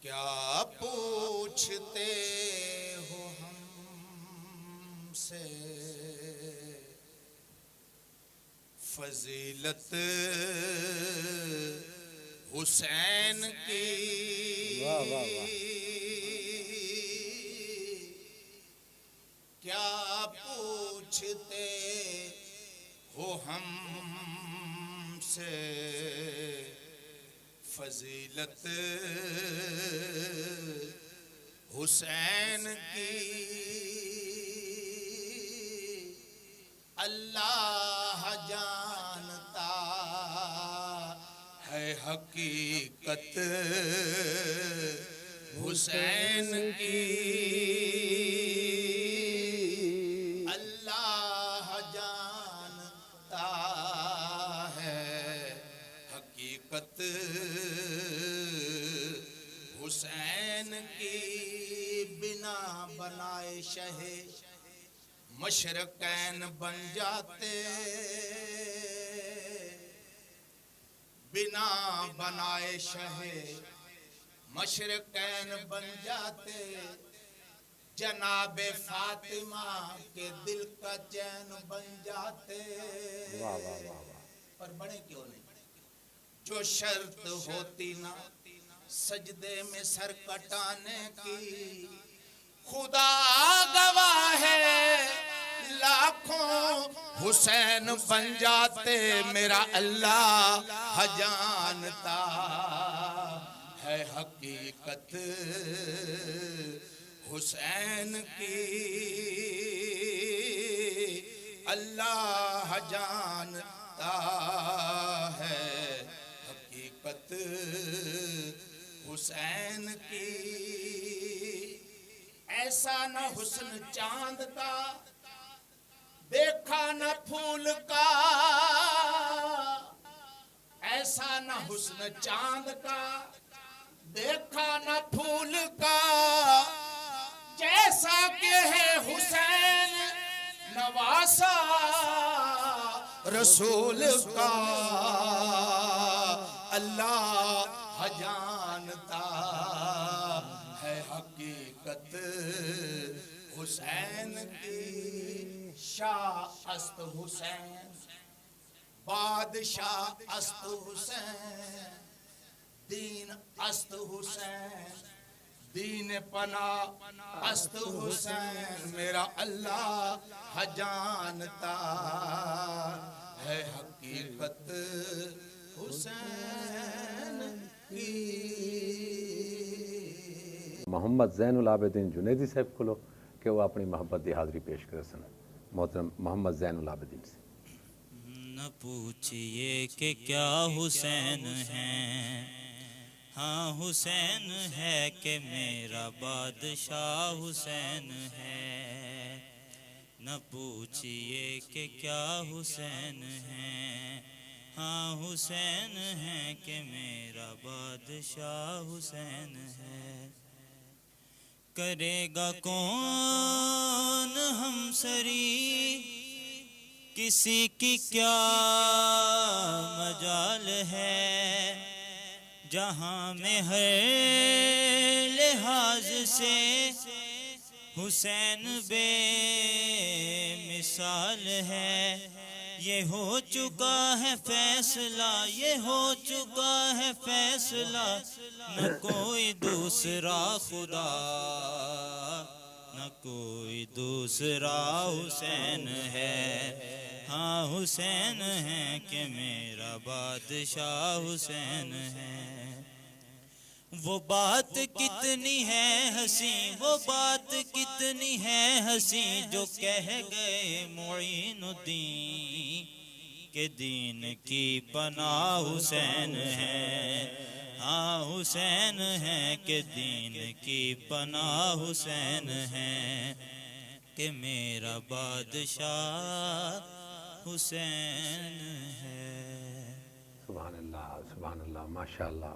کیا پوچھتے ہو ہم سے فضیلت حسین کی کیا پوچھتے ہو ہم سے فضیلت حسین کی اللہ جانتا ہے حقیقت حسین کی اللہ جانتا ہے حقیقت حسین کی بنا بنائے شہ مشرقین بن جاتے بنا بنائے شہ مشرقین بن جاتے جناب فاطمہ کے دل کا چین بن جاتے پر بڑے کیوں نہیں جو شرط ہوتی نا سجدے میں سر کٹانے کی خدا گواہ ہے لاکھوں حسین بن جاتے میرا اللہ جانتا ہے حقیقت حسین کی اللہ جانتا ہے حقیقت حسین کی ایسا نہ حسن چاند کا دیکھا نہ پھول کا ایسا نہ حسن چاند کا دیکھا نہ پھول کا جیسا کہ ہے حسین نواسا رسول کا اللہ جانتا ہے حقیقت حسین کی شاہ است حسین بادشاہ است حسین دین است حسین دین پناہ است حسین میرا اللہ جانتا ہے حقیقت حسین کی محمد زین العابدین جنیدی صاحب کو لو کہ وہ اپنی محبت دی حاضری پیش کرے سن محترم محمد زین العابدین سے نہ پوچھئے کہ کیا حسین ہے ہاں حسین ہے کہ میرا بادشاہ حسین ہے نہ پوچھئے کہ کیا حسین ہے ہاں حسین ہے کہ میرا بادشاہ حسین ہے کرے گا کون ہم سری کسی کی کیا مجال ہے جہاں میں ہر لحاظ سے حسین بے مثال ہے یہ ہو چکا ہے فیصلہ یہ ہو چکا ہے فیصلہ نہ کوئی دوسرا خدا نہ کوئی دوسرا حسین ہے ہاں حسین ہے کہ میرا بادشاہ حسین ہے وہ بات کتنی ہے حسین وہ بات کتنی ہے حسین جو کہہ گئے معین الدین کہ دین کی پناہ حسین ہے ہاں حسین ہے کہ دین کی پناہ حسین ہے کہ میرا بادشاہ حسین ہے سبحان اللہ ماشاءاللہ